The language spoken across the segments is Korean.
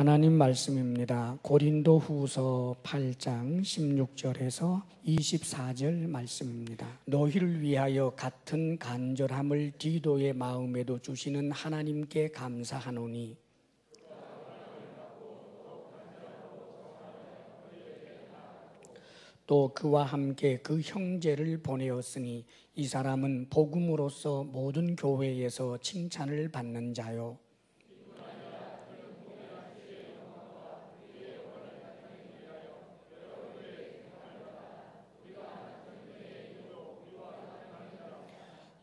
하나님 말씀입니다. 고린도후서 8장 16절에서 24절 말씀입니다. 너희를 위하여 같은 간절함을 디도의 마음에도 주시는 하나님께 감사하노니 또 그와 함께 그 형제를 보내었으니 이 사람은 복음으로서 모든 교회에서 칭찬을 받는 자요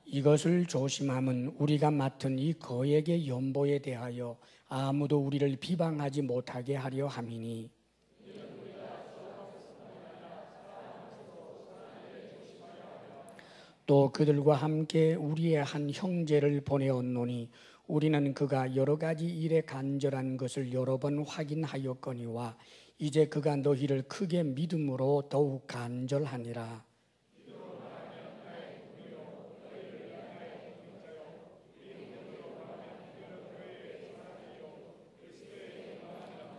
이것을 조심함은 우리가 맡은 이 거액의 연보에 대하여 아무도 우리를 비방하지 못하게 하려 함이니 또 그들과 함께 우리의 한 형제를 보내었노니 우리는 그가 여러 가지 일에 간절한 것을 여러 번 확인하였거니와 이제 그가 너희를 크게 믿음으로 더욱 간절하니라.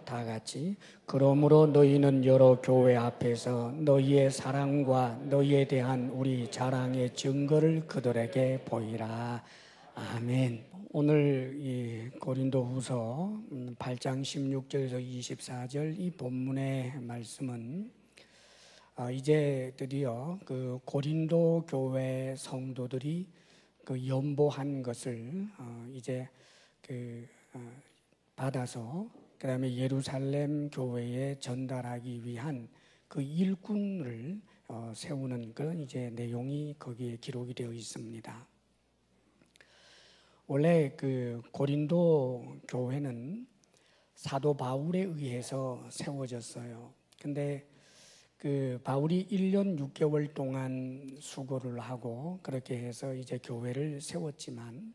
다 같이 그러므로 너희는 여러 교회 앞에서 너희의 사랑과 너희에 대한 우리 자랑의 증거를 그들에게 보이라. 아멘. 오늘 이 고린도후서 8장 16절에서 24절 이 본문의 말씀은 이제 드디어 그 고린도 교회 성도들이 그 연보한 것을 이제 받아서 그 다음에 예루살렘 교회에 전달하기 위한 그 일꾼을 세우는 그런 이제 내용이 거기에 기록이 되어 있습니다. 원래 그 고린도 교회는 사도 바울에 의해서 세워졌어요. 근데 그 바울이 1년 6개월 동안 수고를 하고 그렇게 해서 이제 교회를 세웠지만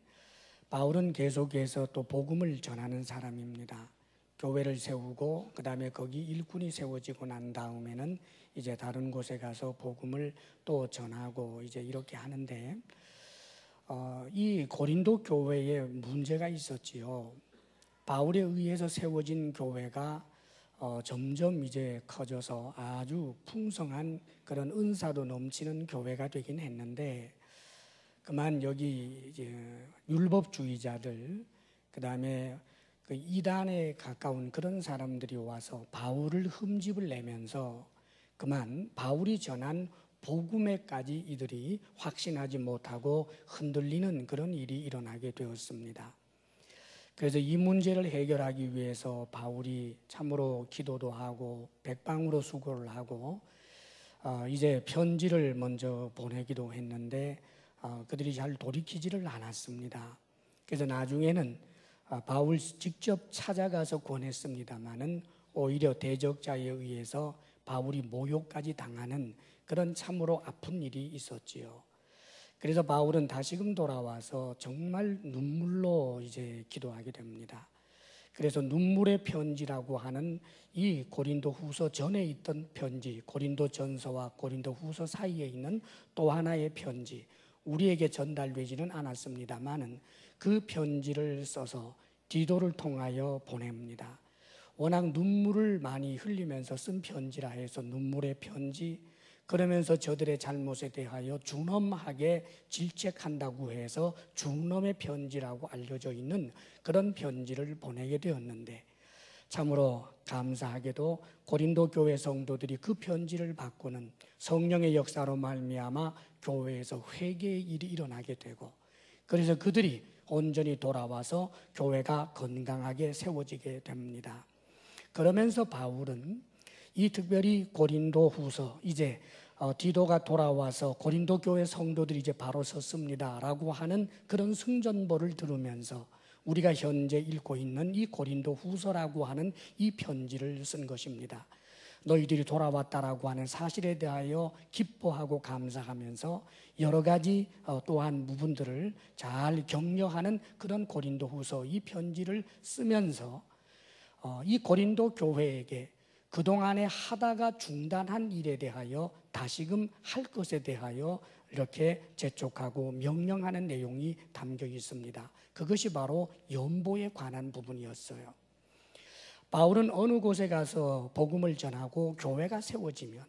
바울은 계속해서 또 복음을 전하는 사람입니다. 교회를 세우고 그 다음에 거기 일꾼이 세워지고 난 다음에는 이제 다른 곳에 가서 복음을 또 전하고 이제 이렇게 하는데 이 고린도 교회에 문제가 있었지요. 바울에 의해서 세워진 교회가 점점 이제 커져서 아주 풍성한 그런 은사도 넘치는 교회가 되긴 했는데 그만 여기 이제 율법주의자들 그 다음에 그 이단에 가까운 그런 사람들이 와서 바울을 흠집을 내면서 그만 바울이 전한 복음에까지 이들이 확신하지 못하고 흔들리는 그런 일이 일어나게 되었습니다. 그래서 이 문제를 해결하기 위해서 바울이 참으로 기도도 하고 백방으로 수고를 하고 이제 편지를 먼저 보내기도 했는데 그들이 잘 돌이키지를 않았습니다. 그래서 나중에는 바울 직접 찾아가서 권했습니다마는 오히려 대적자에 의해서 바울이 모욕까지 당하는 그런 참으로 아픈 일이 있었지요. 그래서 바울은 다시금 돌아와서 정말 눈물로 이제 기도하게 됩니다. 그래서 눈물의 편지라고 하는 이 고린도후서 전에 있던 편지, 고린도전서와 고린도후서 사이에 있는 또 하나의 편지, 우리에게 전달되지는 않았습니다만은 그 편지를 써서 디도를 통하여 보냅니다. 워낙 눈물을 많이 흘리면서 쓴 편지라 해서 눈물의 편지, 그러면서 저들의 잘못에 대하여 준엄하게 질책한다고 해서 준엄의 편지라고 알려져 있는 그런 편지를 보내게 되었는데 참으로 감사하게도 고린도 교회 성도들이 그 편지를 받고는 성령의 역사로 말미암아 교회에서 회개의 일이 일어나게 되고 그래서 그들이 온전히 돌아와서 교회가 건강하게 세워지게 됩니다. 그러면서 바울은 이 특별히 고린도후서 이제 디도가 돌아와서 고린도 교회 성도들이 이제 바로 섰습니다라고 하는 그런 승전보를 들으면서 우리가 현재 읽고 있는 이 고린도후서라고 하는 이 편지를 쓴 것입니다. 너희들이 돌아왔다라고 하는 사실에 대하여 기뻐하고 감사하면서 여러 가지 또한 부분들을 잘 격려하는 그런 고린도후서 이 편지를 쓰면서 이 고린도 교회에게 그동안에 하다가 중단한 일에 대하여 다시금 할 것에 대하여 이렇게 재촉하고 명령하는 내용이 담겨 있습니다. 그것이 바로 연보에 관한 부분이었어요. 바울은 어느 곳에 가서 복음을 전하고 교회가 세워지면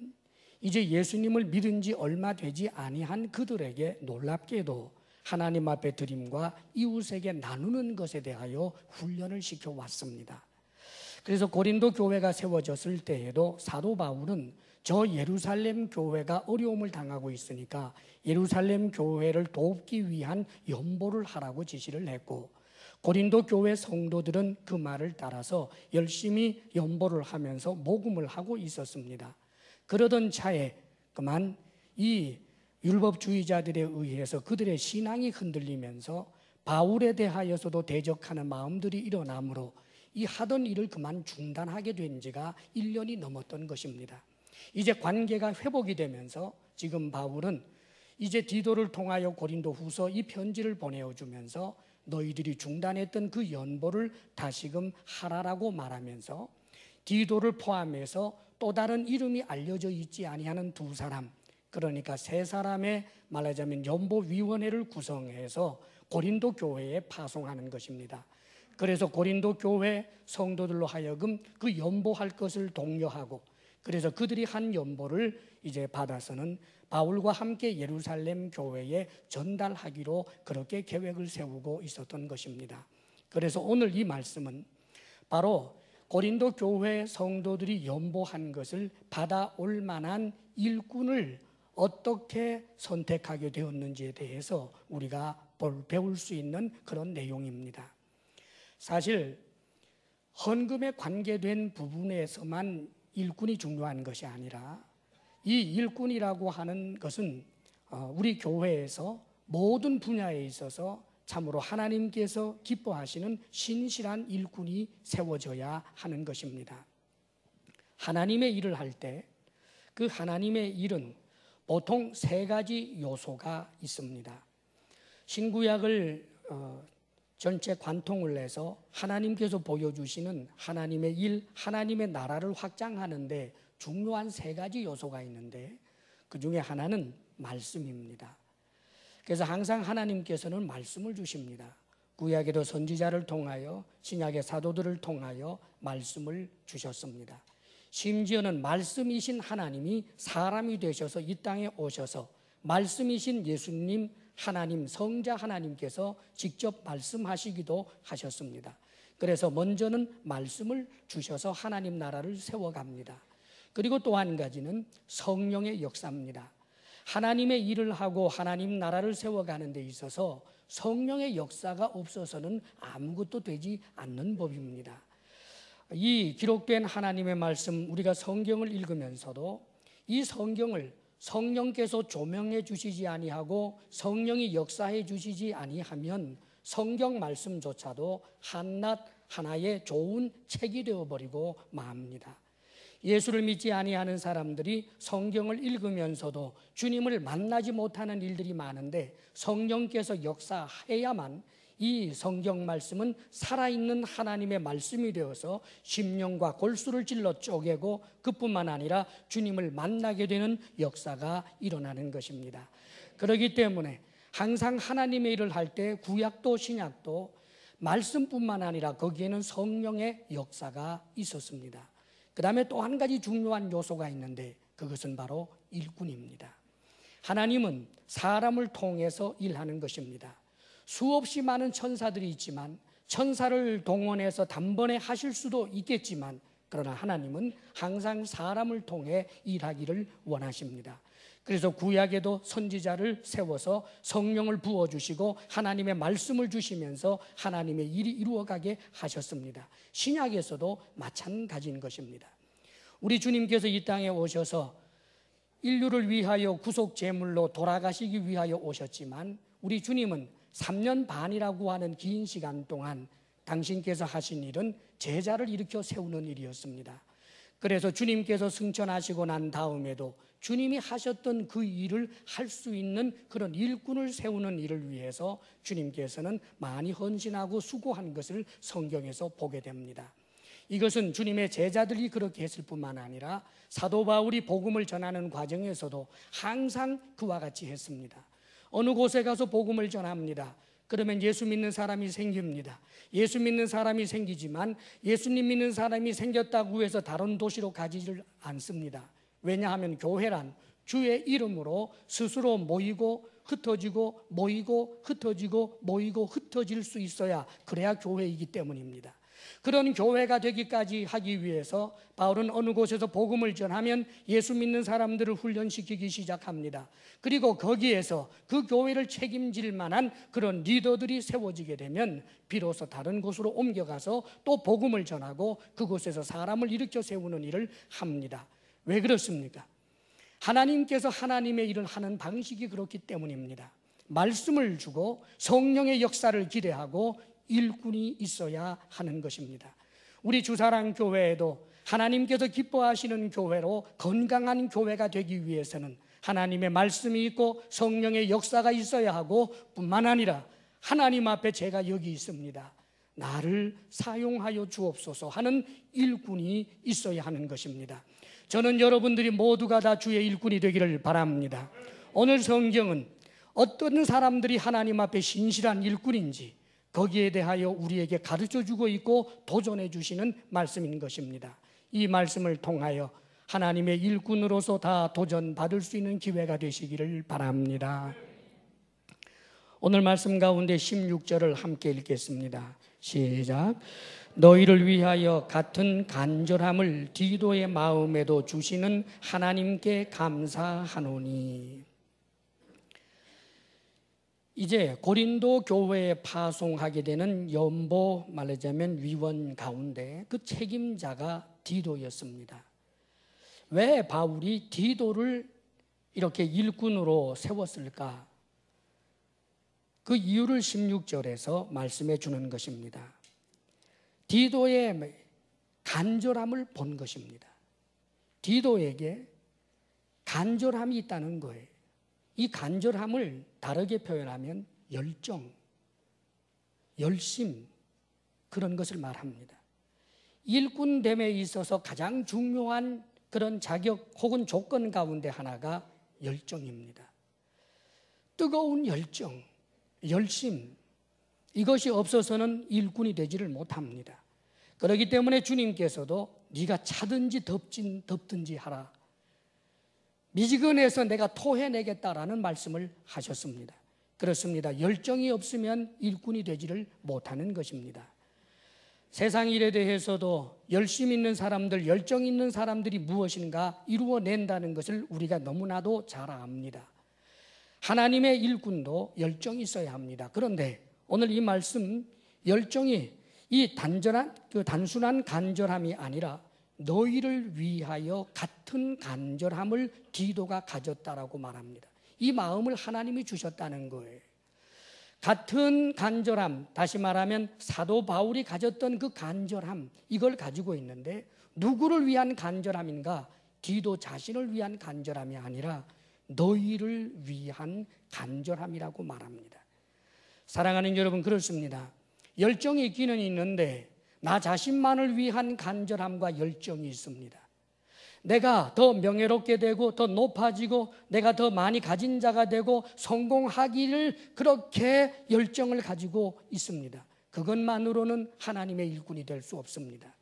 이제 예수님을 믿은 지 얼마 되지 아니한 그들에게 놀랍게도 하나님 앞에 드림과 이웃에게 나누는 것에 대하여 훈련을 시켜왔습니다. 그래서 고린도 교회가 세워졌을 때에도 사도 바울은 저 예루살렘 교회가 어려움을 당하고 있으니까 예루살렘 교회를 돕기 위한 연보를 하라고 지시를 했고, 고린도 교회 성도들은 그 말을 따라서 열심히 연보를 하면서 모금을 하고 있었습니다. 그러던 차에 그만 이 율법주의자들에 의해서 그들의 신앙이 흔들리면서 바울에 대하여서도 대적하는 마음들이 일어나므로 이 하던 일을 그만 중단하게 된 지가 1년이 넘었던 것입니다. 이제 관계가 회복이 되면서 지금 바울은 이제 디도를 통하여 고린도 후서 이 편지를 보내어주면서 너희들이 중단했던 그 연보를 다시금 하라라고 말하면서 디도를 포함해서 또 다른 이름이 알려져 있지 아니하는 두 사람, 그러니까 세 사람의 말하자면 연보위원회를 구성해서 고린도 교회에 파송하는 것입니다. 그래서 고린도 교회 성도들로 하여금 그 연보할 것을 독려하고, 그래서 그들이 한 연보를 이제 받아서는 바울과 함께 예루살렘 교회에 전달하기로 그렇게 계획을 세우고 있었던 것입니다. 그래서 오늘 이 말씀은 바로 고린도 교회 성도들이 연보한 것을 받아올 만한 일꾼을 어떻게 선택하게 되었는지에 대해서 우리가 배울 수 있는 그런 내용입니다. 사실 헌금에 관계된 부분에서만 일꾼이 중요한 것이 아니라 이 일꾼이라고 하는 것은 우리 교회에서 모든 분야에 있어서 참으로 하나님께서 기뻐하시는 신실한 일꾼이 세워져야 하는 것입니다. 하나님의 일을 할 때 그 하나님의 일은 보통 세 가지 요소가 있습니다. 신구약을 전체 관통을 해서 하나님께서 보여주시는 하나님의 일, 하나님의 나라를 확장하는데 중요한 세 가지 요소가 있는데 그 중에 하나는 말씀입니다. 그래서 항상 하나님께서는 말씀을 주십니다. 구약에도 선지자를 통하여, 신약의 사도들을 통하여 말씀을 주셨습니다. 심지어는 말씀이신 하나님이 사람이 되셔서 이 땅에 오셔서 말씀이신 예수님 하나님, 성자 하나님께서 직접 말씀하시기도 하셨습니다. 그래서 먼저는 말씀을 주셔서 하나님 나라를 세워갑니다. 그리고 또 한 가지는 성령의 역사입니다. 하나님의 일을 하고 하나님 나라를 세워가는 데 있어서 성령의 역사가 없어서는 아무것도 되지 않는 법입니다. 이 기록된 하나님의 말씀, 우리가 성경을 읽으면서도 이 성경을 성령께서 조명해 주시지 아니하고 성령이 역사해 주시지 아니하면 성경 말씀조차도 한낱 하나의 좋은 책이 되어버리고 맙니다. 예수를 믿지 아니하는 사람들이 성경을 읽으면서도 주님을 만나지 못하는 일들이 많은데 성령께서 역사해야만 이 성경 말씀은 살아있는 하나님의 말씀이 되어서 심령과 골수를 찔러 쪼개고 그뿐만 아니라 주님을 만나게 되는 역사가 일어나는 것입니다. 그렇기 때문에 항상 하나님의 일을 할 때 구약도 신약도 말씀뿐만 아니라 거기에는 성령의 역사가 있었습니다. 그 다음에 또 한 가지 중요한 요소가 있는데 그것은 바로 일꾼입니다. 하나님은 사람을 통해서 일하는 것입니다. 수없이 많은 천사들이 있지만 천사를 동원해서 단번에 하실 수도 있겠지만 그러나 하나님은 항상 사람을 통해 일하기를 원하십니다. 그래서 구약에도 선지자를 세워서 성령을 부어주시고 하나님의 말씀을 주시면서 하나님의 일이 이루어가게 하셨습니다. 신약에서도 마찬가지인 것입니다. 우리 주님께서 이 땅에 오셔서 인류를 위하여 구속 제물로 돌아가시기 위하여 오셨지만 우리 주님은 3년 반이라고 하는 긴 시간 동안 당신께서 하신 일은 제자를 일으켜 세우는 일이었습니다. 그래서 주님께서 승천하시고 난 다음에도 주님이 하셨던 그 일을 할 수 있는 그런 일꾼을 세우는 일을 위해서 주님께서는 많이 헌신하고 수고한 것을 성경에서 보게 됩니다. 이것은 주님의 제자들이 그렇게 했을 뿐만 아니라 사도 바울이 복음을 전하는 과정에서도 항상 그와 같이 했습니다. 어느 곳에 가서 복음을 전합니다. 그러면 예수 믿는 사람이 생깁니다. 예수 믿는 사람이 생기지만 예수님 믿는 사람이 생겼다고 해서 다른 도시로 가지를 않습니다. 왜냐하면 교회란 주의 이름으로 스스로 모이고 흩어지고 모이고 흩어지고 모이고 흩어질 수 있어야 그래야 교회이기 때문입니다. 그런 교회가 되기까지 하기 위해서 바울은 어느 곳에서 복음을 전하면 예수 믿는 사람들을 훈련시키기 시작합니다. 그리고 거기에서 그 교회를 책임질 만한 그런 리더들이 세워지게 되면 비로소 다른 곳으로 옮겨가서 또 복음을 전하고 그곳에서 사람을 일으켜 세우는 일을 합니다. 왜 그렇습니까? 하나님께서 하나님의 일을 하는 방식이 그렇기 때문입니다. 말씀을 주고 성령의 역사를 기대하고 일꾼이 있어야 하는 것입니다. 우리 주사랑교회에도 하나님께서 기뻐하시는 교회로 건강한 교회가 되기 위해서는 하나님의 말씀이 있고 성령의 역사가 있어야 하고 뿐만 아니라 하나님 앞에 제가 여기 있습니다, 나를 사용하여 주옵소서 하는 일꾼이 있어야 하는 것입니다. 저는 여러분들이 모두가 다 주의 일꾼이 되기를 바랍니다. 오늘 성경은 어떤 사람들이 하나님 앞에 신실한 일꾼인지 거기에 대하여 우리에게 가르쳐주고 있고 도전해 주시는 말씀인 것입니다. 이 말씀을 통하여 하나님의 일꾼으로서 다 도전받을 수 있는 기회가 되시기를 바랍니다. 오늘 말씀 가운데 16절을 함께 읽겠습니다. 시작. 너희를 위하여 같은 간절함을 디도의 마음에도 주시는 하나님께 감사하노니. 이제 고린도 교회에 파송하게 되는 연보 말하자면 위원 가운데 그 책임자가 디도였습니다. 왜 바울이 디도를 이렇게 일꾼으로 세웠을까? 그 이유를 16절에서 말씀해 주는 것입니다. 디도의 간절함을 본 것입니다. 디도에게 간절함이 있다는 거예요. 이 간절함을 다르게 표현하면 열정, 열심, 그런 것을 말합니다. 일꾼됨에 있어서 가장 중요한 그런 자격 혹은 조건 가운데 하나가 열정입니다. 뜨거운 열정, 열심, 이것이 없어서는 일꾼이 되지를 못합니다. 그렇기 때문에 주님께서도 네가 차든지 덥든지 하라, 미지근해서 내가 토해내겠다라는 말씀을 하셨습니다. 그렇습니다. 열정이 없으면 일꾼이 되지를 못하는 것입니다. 세상 일에 대해서도 열심 있는 사람들, 열정 있는 사람들이 무엇인가 이루어낸다는 것을 우리가 너무나도 잘 압니다. 하나님의 일꾼도 열정이 있어야 합니다. 그런데 오늘 이 말씀, 열정이 이 단순한 간절함이 아니라 너희를 위하여 같은 간절함을 디도가 가졌다라고 말합니다. 이 마음을 하나님이 주셨다는 거예요. 같은 간절함, 다시 말하면 사도 바울이 가졌던 그 간절함, 이걸 가지고 있는데 누구를 위한 간절함인가? 디도 자신을 위한 간절함이 아니라 너희를 위한 간절함이라고 말합니다. 사랑하는 여러분, 그렇습니다. 열정이 있기는 있는데 나 자신만을 위한 간절함과 열정이 있습니다. 내가 더 명예롭게 되고 더 높아지고 내가 더 많이 가진 자가 되고 성공하기를 그렇게 열정을 가지고 있습니다. 그것만으로는 하나님의 일꾼이 될 수 없습니다.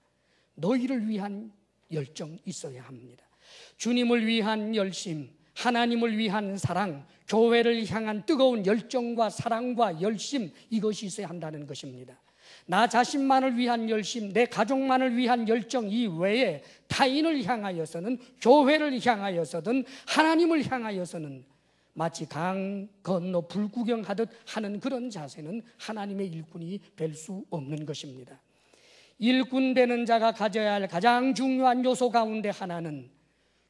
너희를 위한 열정 있어야 합니다. 주님을 위한 열심, 하나님을 위한 사랑, 교회를 향한 뜨거운 열정과 사랑과 열심, 이것이 있어야 한다는 것입니다. 나 자신만을 위한 열심, 내 가족만을 위한 열정 이외에 타인을 향하여서는, 교회를 향하여서든 하나님을 향하여서는 마치 강 건너 불구경하듯 하는 그런 자세는 하나님의 일꾼이 될 수 없는 것입니다. 일꾼 되는 자가 가져야 할 가장 중요한 요소 가운데 하나는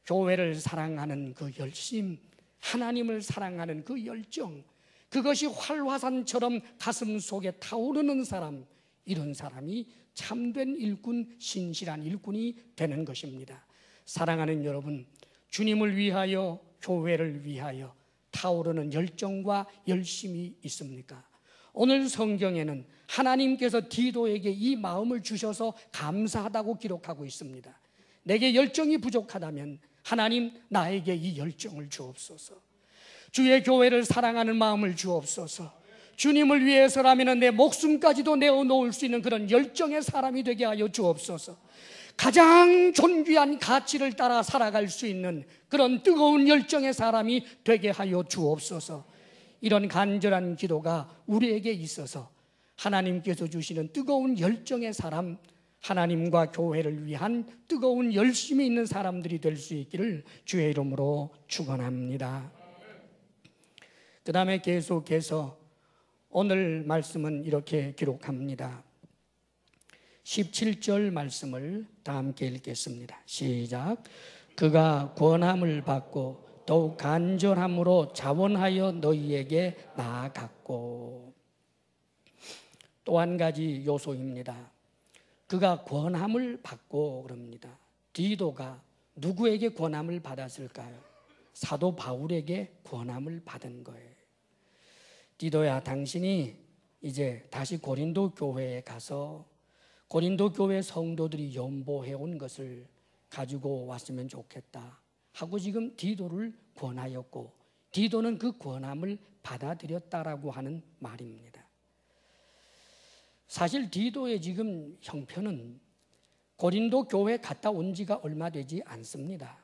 교회를 사랑하는 그 열심, 하나님을 사랑하는 그 열정, 그것이 활화산처럼 가슴 속에 타오르는 사람, 이런 사람이 참된 일꾼, 신실한 일꾼이 되는 것입니다. 사랑하는 여러분, 주님을 위하여, 교회를 위하여 타오르는 열정과 열심이 있습니까? 오늘 성경에는 하나님께서 디도에게 이 마음을 주셔서 감사하다고 기록하고 있습니다. 내게 열정이 부족하다면 하나님, 나에게 이 열정을 주옵소서. 주의 교회를 사랑하는 마음을 주옵소서. 주님을 위해서라면 내 목숨까지도 내어놓을 수 있는 그런 열정의 사람이 되게 하여 주옵소서. 가장 존귀한 가치를 따라 살아갈 수 있는 그런 뜨거운 열정의 사람이 되게 하여 주옵소서. 이런 간절한 기도가 우리에게 있어서 하나님께서 주시는 뜨거운 열정의 사람, 하나님과 교회를 위한 뜨거운 열심이 있는 사람들이 될 수 있기를 주의 이름으로 축원합니다. 그 다음에 계속해서 오늘 말씀은 이렇게 기록합니다. 17절 말씀을 다 함께 읽겠습니다. 시작. 그가 권함을 받고 더욱 간절함으로 자원하여 너희에게 나아갔고. 또 한 가지 요소입니다. 그가 권함을 받고 그럽니다. 디도가 누구에게 권함을 받았을까요? 사도 바울에게 권함을 받은 거예요. 디도야, 당신이 이제 다시 고린도 교회에 가서 고린도 교회 성도들이 연보해온 것을 가지고 왔으면 좋겠다 하고 지금 디도를 권하였고, 디도는 그 권함을 받아들였다라고 하는 말입니다. 사실 디도의 지금 형편은 고린도 교회 갔다 온 지가 얼마 되지 않습니다.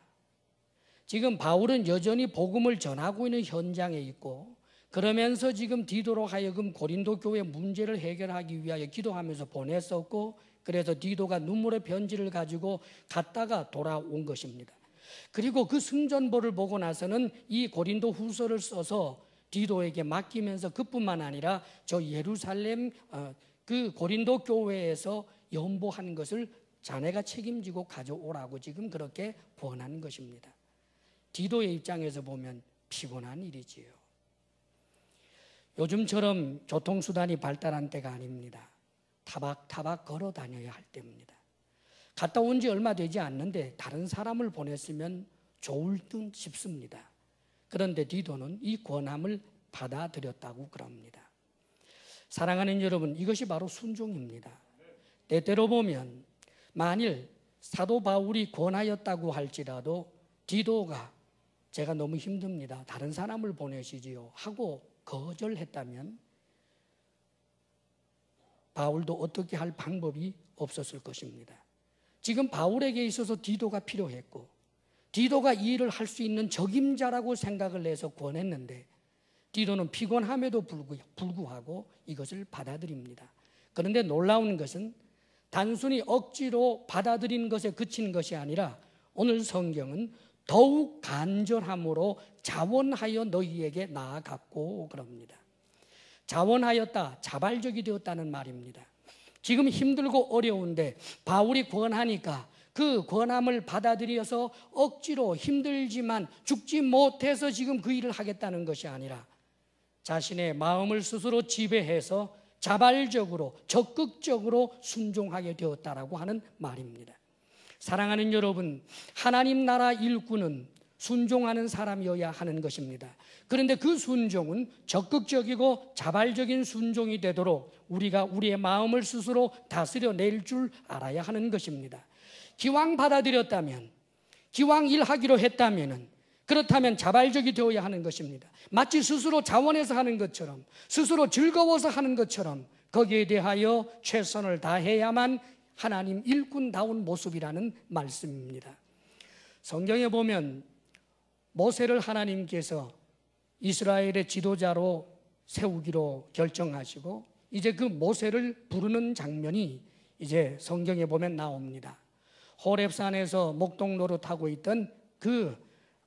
지금 바울은 여전히 복음을 전하고 있는 현장에 있고, 그러면서 지금 디도로 하여금 고린도 교회 문제를 해결하기 위하여 기도하면서 보냈었고, 그래서 디도가 눈물의 편지를 가지고 갔다가 돌아온 것입니다. 그리고 그 승전보를 보고 나서는 이 고린도 후서를 써서 디도에게 맡기면서 그뿐만 아니라 저 예루살렘 그 고린도 교회에서 연보한 것을 자네가 책임지고 가져오라고 지금 그렇게 권한 것입니다. 디도의 입장에서 보면 피곤한 일이지요. 요즘처럼 교통수단이 발달한 때가 아닙니다. 타박타박 걸어 다녀야 할 때입니다. 갔다 온 지 얼마 되지 않는데 다른 사람을 보냈으면 좋을 듯 싶습니다. 그런데 디도는 이 권함을 받아들였다고 그럽니다. 사랑하는 여러분, 이것이 바로 순종입니다. 때때로 보면 만일 사도 바울이 권하였다고 할지라도 디도가 제가 너무 힘듭니다, 다른 사람을 보내시지요 하고 거절했다면 바울도 어떻게 할 방법이 없었을 것입니다. 지금 바울에게 있어서 디도가 필요했고, 디도가 이 일을 할 수 있는 적임자라고 생각을 해서 권했는데 디도는 피곤함에도 불구하고 이것을 받아들입니다. 그런데 놀라운 것은 단순히 억지로 받아들인 것에 그친 것이 아니라 오늘 성경은 더욱 간절함으로 자원하여 너희에게 나아갔고 그럽니다. 자원하였다, 자발적이 되었다는 말입니다. 지금 힘들고 어려운데 바울이 권하니까 그 권함을 받아들여서 억지로 힘들지만 죽지 못해서 지금 그 일을 하겠다는 것이 아니라 자신의 마음을 스스로 지배해서 자발적으로 적극적으로 순종하게 되었다라고 하는 말입니다. 사랑하는 여러분, 하나님 나라 일꾼은 순종하는 사람이어야 하는 것입니다. 그런데 그 순종은 적극적이고 자발적인 순종이 되도록 우리가 우리의 마음을 스스로 다스려 낼 줄 알아야 하는 것입니다. 기왕 받아들였다면, 기왕 일하기로 했다면, 그렇다면 자발적이 되어야 하는 것입니다. 마치 스스로 자원해서 하는 것처럼, 스스로 즐거워서 하는 것처럼 거기에 대하여 최선을 다해야만 하나님 일꾼다운 모습이라는 말씀입니다. 성경에 보면 모세를 하나님께서 이스라엘의 지도자로 세우기로 결정하시고 이제 그 모세를 부르는 장면이 이제 성경에 보면 나옵니다. 호렙산에서 목동 노릇하고 있던 그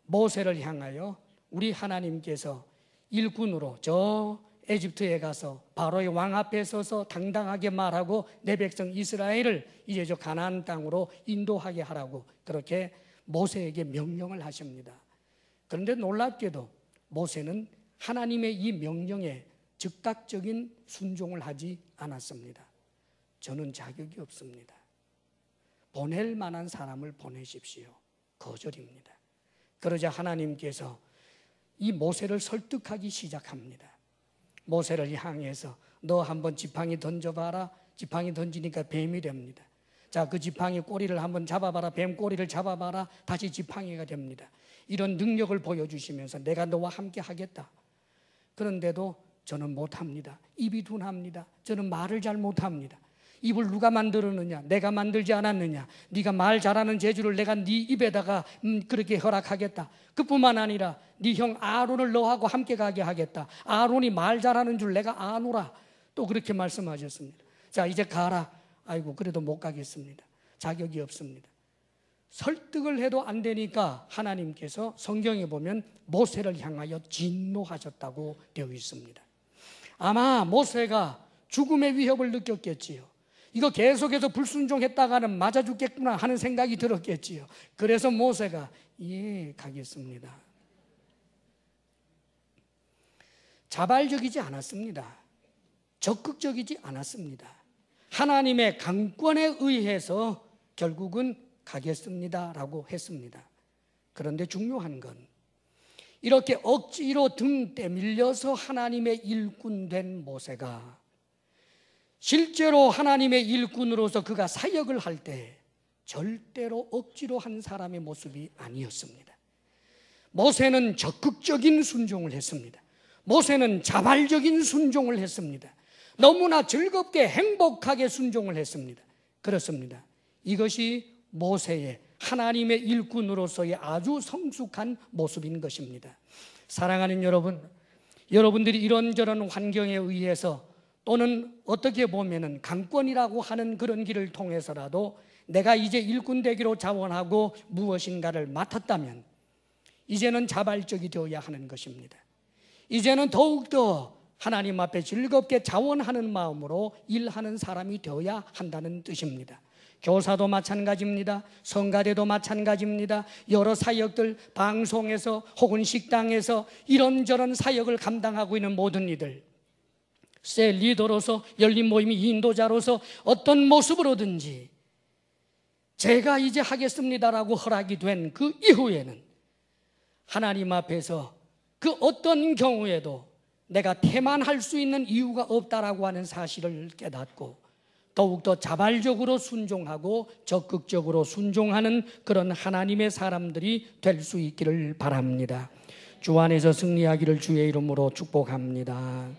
모세를 향하여 우리 하나님께서 일꾼으로 저 에집트에 가서 바로의 왕 앞에 서서 당당하게 말하고 내 백성 이스라엘을 이제 저 가나안 땅으로 인도하게 하라고 그렇게 모세에게 명령을 하십니다. 그런데 놀랍게도 모세는 하나님의 이 명령에 즉각적인 순종을 하지 않았습니다. 저는 자격이 없습니다. 보낼 만한 사람을 보내십시오. 거절입니다. 그러자 하나님께서 이 모세를 설득하기 시작합니다. 모세를 향해서 너 한번 지팡이 던져봐라. 지팡이 던지니까 뱀이 됩니다. 자, 그 지팡이 꼬리를 한번 잡아봐라. 뱀 꼬리를 잡아봐라. 다시 지팡이가 됩니다. 이런 능력을 보여주시면서 내가 너와 함께 하겠다. 그런데도 저는 못합니다. 입이 둔합니다. 저는 말을 잘 못합니다. 입을 누가 만들었느냐? 내가 만들지 않았느냐? 네가 말 잘하는 재주를 내가 네 입에다가 그렇게 허락하겠다. 그뿐만 아니라 네 형 아론을 너하고 함께 가게 하겠다. 아론이 말 잘하는 줄 내가 아노라. 또 그렇게 말씀하셨습니다. 자, 이제 가라. 아이고, 그래도 못 가겠습니다. 자격이 없습니다. 설득을 해도 안 되니까 하나님께서 성경에 보면 모세를 향하여 진노하셨다고 되어 있습니다. 아마 모세가 죽음의 위협을 느꼈겠지요. 이거 계속해서 불순종했다가는 맞아 죽겠구나 하는 생각이 들었겠지요. 그래서 모세가 예, 가겠습니다. 자발적이지 않았습니다. 적극적이지 않았습니다. 하나님의 강권에 의해서 결국은 가겠습니다라고 했습니다. 그런데 중요한 건 이렇게 억지로 등 때밀려서 하나님의 일꾼 된 모세가 실제로 하나님의 일꾼으로서 그가 사역을 할 때 절대로 억지로 한 사람의 모습이 아니었습니다. 모세는 적극적인 순종을 했습니다. 모세는 자발적인 순종을 했습니다. 너무나 즐겁게 행복하게 순종을 했습니다. 그렇습니다. 이것이 모세의 하나님의 일꾼으로서의 아주 성숙한 모습인 것입니다. 사랑하는 여러분, 여러분들이 이런저런 환경에 의해서 또는 어떻게 보면은 강권이라고 하는 그런 길을 통해서라도 내가 이제 일꾼 되기로 자원하고 무엇인가를 맡았다면 이제는 자발적이 되어야 하는 것입니다. 이제는 더욱더 하나님 앞에 즐겁게 자원하는 마음으로 일하는 사람이 되어야 한다는 뜻입니다. 교사도 마찬가지입니다. 성가대도 마찬가지입니다. 여러 사역들, 방송에서 혹은 식당에서 이런저런 사역을 감당하고 있는 모든 이들, 셀 리더로서, 열린 모임의 인도자로서 어떤 모습으로든지 제가 이제 하겠습니다라고 허락이 된 그 이후에는 하나님 앞에서 그 어떤 경우에도 내가 태만할 수 있는 이유가 없다라고 하는 사실을 깨닫고 더욱더 자발적으로 순종하고 적극적으로 순종하는 그런 하나님의 사람들이 될 수 있기를 바랍니다. 주 안에서 승리하기를 주의 이름으로 축복합니다.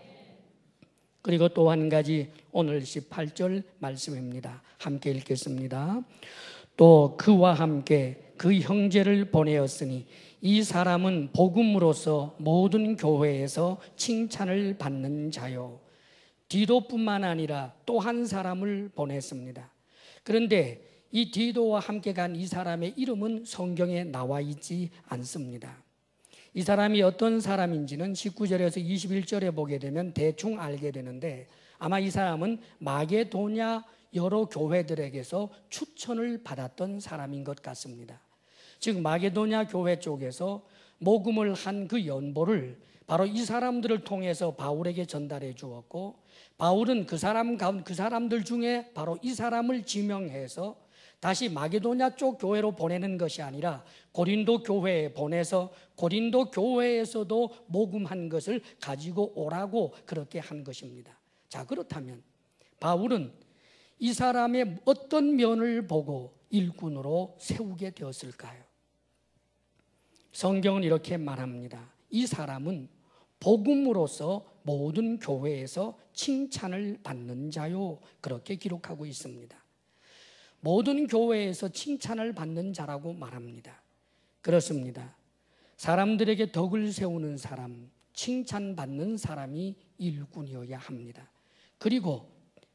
그리고 또 한 가지 오늘 18절 말씀입니다. 함께 읽겠습니다. 또 그와 함께 그 형제를 보내었으니 이 사람은 복음으로서 모든 교회에서 칭찬을 받는 자요. 디도뿐만 아니라 또 한 사람을 보냈습니다. 그런데 이 디도와 함께 간 이 사람의 이름은 성경에 나와 있지 않습니다. 이 사람이 어떤 사람인지는 19절에서 21절에 보게 되면 대충 알게 되는데 아마 이 사람은 마게도냐 여러 교회들에게서 추천을 받았던 사람인 것 같습니다. 즉 마게도냐 교회 쪽에서 모금을 한 그 연보를 바로 이 사람들을 통해서 바울에게 전달해 주었고 바울은 그 사람들 중에 바로 이 사람을 지명해서 다시 마게도냐 쪽 교회로 보내는 것이 아니라 고린도 교회에 보내서 고린도 교회에서도 모금한 것을 가지고 오라고 그렇게 한 것입니다. 자, 그렇다면 바울은 이 사람의 어떤 면을 보고 일꾼으로 세우게 되었을까요? 성경은 이렇게 말합니다. 이 사람은 복음으로서 모든 교회에서 칭찬을 받는 자요. 그렇게 기록하고 있습니다. 모든 교회에서 칭찬을 받는 자라고 말합니다. 그렇습니다. 사람들에게 덕을 세우는 사람, 칭찬받는 사람이 일꾼이어야 합니다. 그리고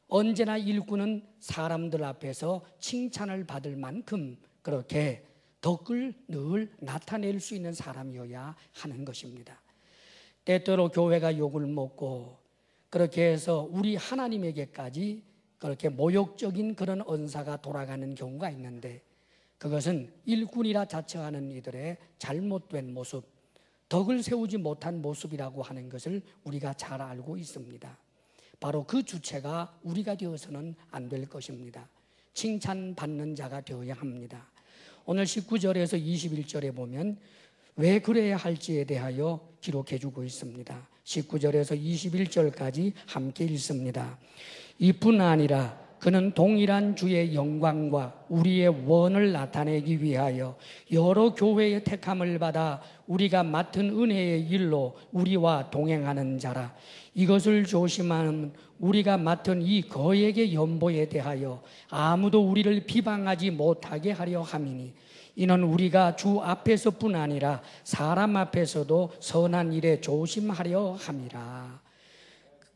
언제나 일꾼은 사람들 앞에서 칭찬을 받을 만큼 그렇게 덕을 늘 나타낼 수 있는 사람이어야 하는 것입니다. 때때로 교회가 욕을 먹고 그렇게 해서 우리 하나님에게까지 그렇게 모욕적인 그런 언사가 돌아가는 경우가 있는데 그것은 일꾼이라 자처하는 이들의 잘못된 모습, 덕을 세우지 못한 모습이라고 하는 것을 우리가 잘 알고 있습니다. 바로 그 주체가 우리가 되어서는 안 될 것입니다. 칭찬받는 자가 되어야 합니다. 오늘 19절에서 21절에 보면 왜 그래야 할지에 대하여 기록해 주고 있습니다. 19절에서 21절까지 함께 읽습니다. 이뿐 아니라 그는 동일한 주의 영광과 우리의 원을 나타내기 위하여 여러 교회의 택함을 받아 우리가 맡은 은혜의 일로 우리와 동행하는 자라. 이것을 조심하면 우리가 맡은 이 거액의 연보에 대하여 아무도 우리를 비방하지 못하게 하려 함이니, 이는 우리가 주 앞에서뿐 아니라 사람 앞에서도 선한 일에 조심하려 함이라.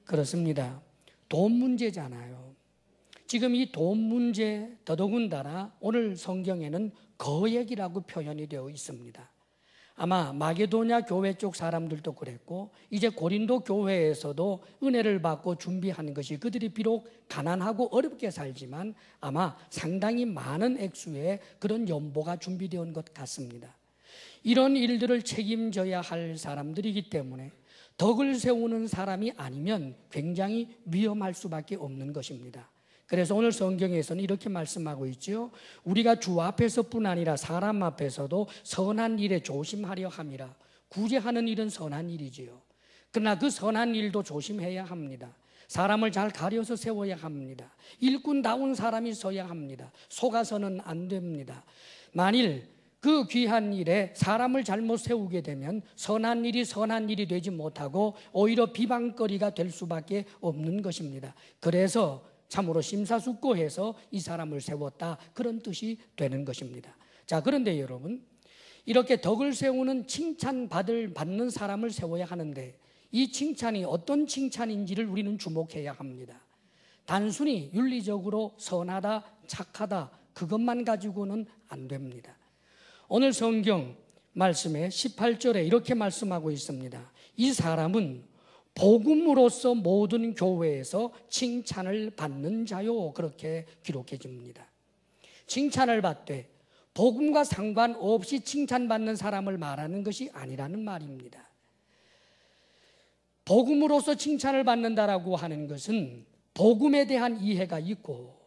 그렇습니다. 돈 문제잖아요. 지금 이 돈 문제, 더더군다나 오늘 성경에는 거액이라고 표현이 되어 있습니다. 아마 마게도냐 교회 쪽 사람들도 그랬고, 이제 고린도 교회에서도 은혜를 받고 준비하는 것이, 그들이 비록 가난하고 어렵게 살지만 아마 상당히 많은 액수의 그런 연보가 준비되어 온 것 같습니다. 이런 일들을 책임져야 할 사람들이기 때문에 덕을 세우는 사람이 아니면 굉장히 위험할 수밖에 없는 것입니다. 그래서 오늘 성경에서는 이렇게 말씀하고 있죠. 우리가 주 앞에서뿐 아니라 사람 앞에서도 선한 일에 조심하려 함이라. 구제하는 일은 선한 일이지요. 그러나 그 선한 일도 조심해야 합니다. 사람을 잘 가려서 세워야 합니다. 일꾼다운 사람이 서야 합니다. 속아서는 안 됩니다. 만일 그 귀한 일에 사람을 잘못 세우게 되면 선한 일이 선한 일이 되지 못하고 오히려 비방거리가 될 수밖에 없는 것입니다. 그래서 참으로 심사숙고해서 이 사람을 세웠다, 그런 뜻이 되는 것입니다. 자, 그런데 여러분, 이렇게 덕을 세우는 받는 사람을 세워야 하는데, 이 칭찬이 어떤 칭찬인지를 우리는 주목해야 합니다. 단순히 윤리적으로 선하다, 착하다, 그것만 가지고는 안 됩니다. 오늘 성경 말씀에 18절에 이렇게 말씀하고 있습니다. 이 사람은 복음으로서 모든 교회에서 칭찬을 받는 자요, 그렇게 기록해집니다. 칭찬을 받되 복음과 상관없이 칭찬받는 사람을 말하는 것이 아니라는 말입니다. 복음으로서 칭찬을 받는다라고 하는 것은 복음에 대한 이해가 있고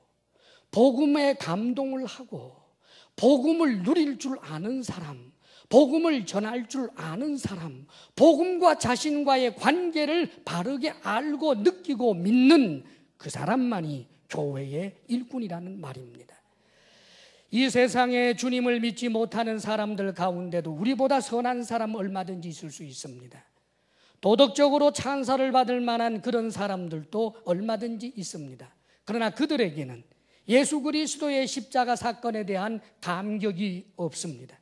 복음에 감동을 하고 복음을 누릴 줄 아는 사람, 복음을 전할 줄 아는 사람, 복음과 자신과의 관계를 바르게 알고 느끼고 믿는 그 사람만이 교회의 일꾼이라는 말입니다. 이 세상에 주님을 믿지 못하는 사람들 가운데도 우리보다 선한 사람 얼마든지 있을 수 있습니다. 도덕적으로 찬사를 받을 만한 그런 사람들도 얼마든지 있습니다. 그러나 그들에게는 예수 그리스도의 십자가 사건에 대한 감격이 없습니다.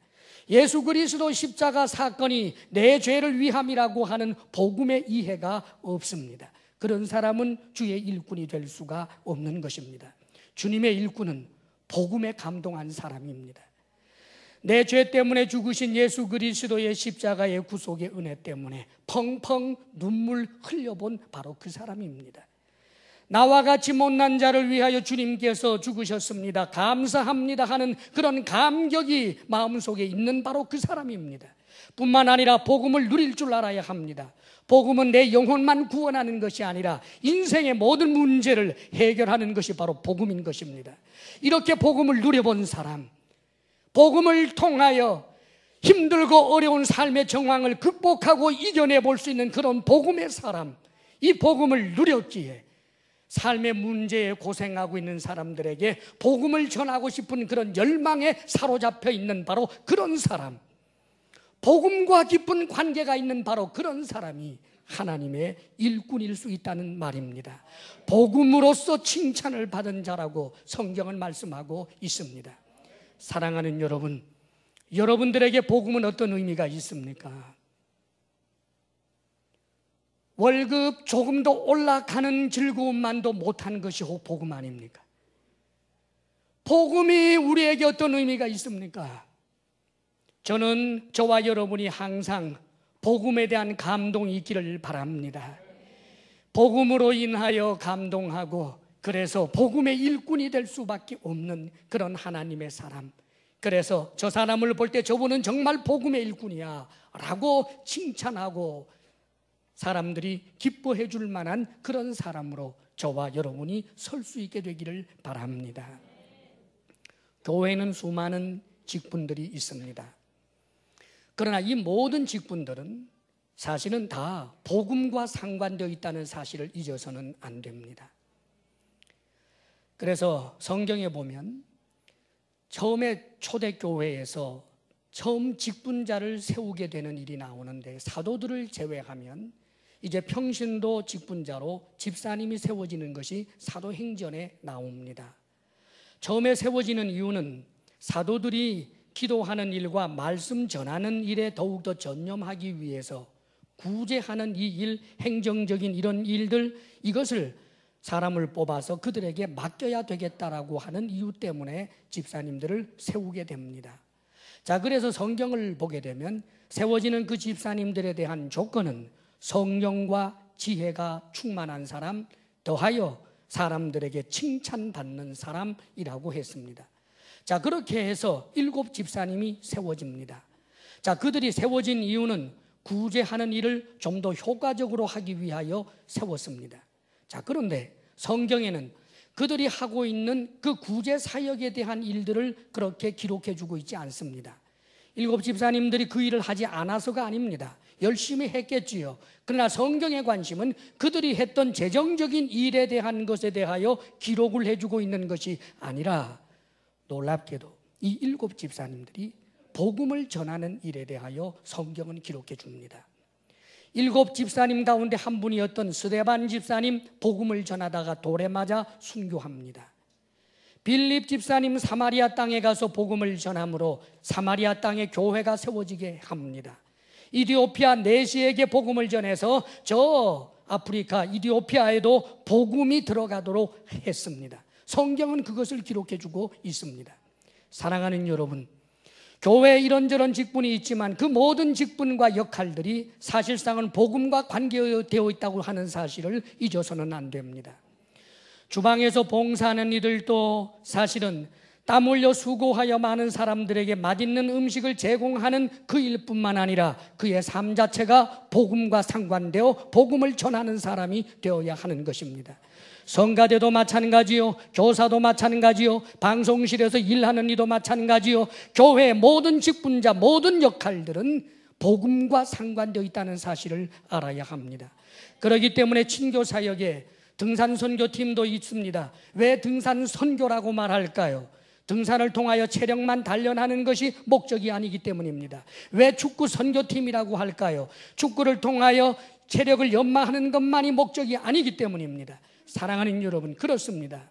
예수 그리스도 십자가 사건이 내 죄를 위함이라고 하는 복음의 이해가 없습니다. 그런 사람은 주의 일꾼이 될 수가 없는 것입니다. 주님의 일꾼은 복음에 감동한 사람입니다. 내 죄 때문에 죽으신 예수 그리스도의 십자가의 구속의 은혜 때문에 펑펑 눈물 흘려본 바로 그 사람입니다. 나와 같이 못난 자를 위하여 주님께서 죽으셨습니다, 감사합니다 하는 그런 감격이 마음속에 있는 바로 그 사람입니다. 뿐만 아니라 복음을 누릴 줄 알아야 합니다. 복음은 내 영혼만 구원하는 것이 아니라 인생의 모든 문제를 해결하는 것이 바로 복음인 것입니다. 이렇게 복음을 누려본 사람, 복음을 통하여 힘들고 어려운 삶의 정황을 극복하고 이겨내 볼 수 있는 그런 복음의 사람, 이 복음을 누렸기에 삶의 문제에 고생하고 있는 사람들에게 복음을 전하고 싶은 그런 열망에 사로잡혀 있는 바로 그런 사람, 복음과 깊은 관계가 있는 바로 그런 사람이 하나님의 일꾼일 수 있다는 말입니다. 복음으로서 칭찬을 받은 자라고 성경은 말씀하고 있습니다. 사랑하는 여러분, 여러분들에게 복음은 어떤 의미가 있습니까? 월급 조금 더 올라가는 즐거움만도 못한 것이 복음 아닙니까? 복음이 우리에게 어떤 의미가 있습니까? 저는 저와 여러분이 항상 복음에 대한 감동이 있기를 바랍니다. 복음으로 인하여 감동하고, 그래서 복음의 일꾼이 될 수밖에 없는 그런 하나님의 사람, 그래서 저 사람을 볼 때 저분은 정말 복음의 일꾼이야 라고 칭찬하고 사람들이 기뻐해 줄 만한 그런 사람으로 저와 여러분이 설 수 있게 되기를 바랍니다. 교회에는 수많은 직분들이 있습니다. 그러나 이 모든 직분들은 사실은 다 복음과 상관되어 있다는 사실을 잊어서는 안 됩니다. 그래서 성경에 보면 처음에 초대교회에서 처음 직분자를 세우게 되는 일이 나오는데, 사도들을 제외하면 이제 평신도 직분자로 집사님이 세워지는 것이 사도행전에 나옵니다. 처음에 세워지는 이유는 사도들이 기도하는 일과 말씀 전하는 일에 더욱더 전념하기 위해서 구제하는 이 일, 행정적인 이런 일들, 이것을 사람을 뽑아서 그들에게 맡겨야 되겠다라고 하는 이유 때문에 집사님들을 세우게 됩니다. 자, 그래서 성경을 보게 되면 세워지는 그 집사님들에 대한 조건은 성령과 지혜가 충만한 사람, 더하여 사람들에게 칭찬받는 사람이라고 했습니다. 자, 그렇게 해서 7 집사님이 세워집니다. 자, 그들이 세워진 이유는 구제하는 일을 좀 더 효과적으로 하기 위하여 세웠습니다. 자, 그런데 성경에는 그들이 하고 있는 그 구제 사역에 대한 일들을 그렇게 기록해 주고 있지 않습니다. 7 집사님들이 그 일을 하지 않아서가 아닙니다. 열심히 했겠지요. 그러나 성경의 관심은 그들이 했던 재정적인 일에 대한 것에 대하여 기록을 해주고 있는 것이 아니라, 놀랍게도 이 7 집사님들이 복음을 전하는 일에 대하여 성경은 기록해 줍니다. 7 집사님 가운데 한 분이었던 스데반 집사님, 복음을 전하다가 돌에 맞아 순교합니다. 빌립 집사님 사마리아 땅에 가서 복음을 전함으로 사마리아 땅에 교회가 세워지게 합니다. 이디오피아 내시에게 복음을 전해서 저 아프리카 이디오피아에도 복음이 들어가도록 했습니다. 성경은 그것을 기록해 주고 있습니다. 사랑하는 여러분, 교회에 이런저런 직분이 있지만 그 모든 직분과 역할들이 사실상은 복음과 관계되어 있다고 하는 사실을 잊어서는 안 됩니다. 주방에서 봉사하는 이들도 사실은 땀 흘려 수고하여 많은 사람들에게 맛있는 음식을 제공하는 그 일뿐만 아니라 그의 삶 자체가 복음과 상관되어 복음을 전하는 사람이 되어야 하는 것입니다. 성가대도 마찬가지요, 교사도 마찬가지요, 방송실에서 일하는 이도 마찬가지요. 교회의 모든 직분자, 모든 역할들은 복음과 상관되어 있다는 사실을 알아야 합니다. 그렇기 때문에 친교사역에 등산선교팀도 있습니다. 왜 등산선교라고 말할까요? 등산을 통하여 체력만 단련하는 것이 목적이 아니기 때문입니다. 왜 축구선교팀이라고 할까요? 축구를 통하여 체력을 연마하는 것만이 목적이 아니기 때문입니다. 사랑하는 여러분, 그렇습니다.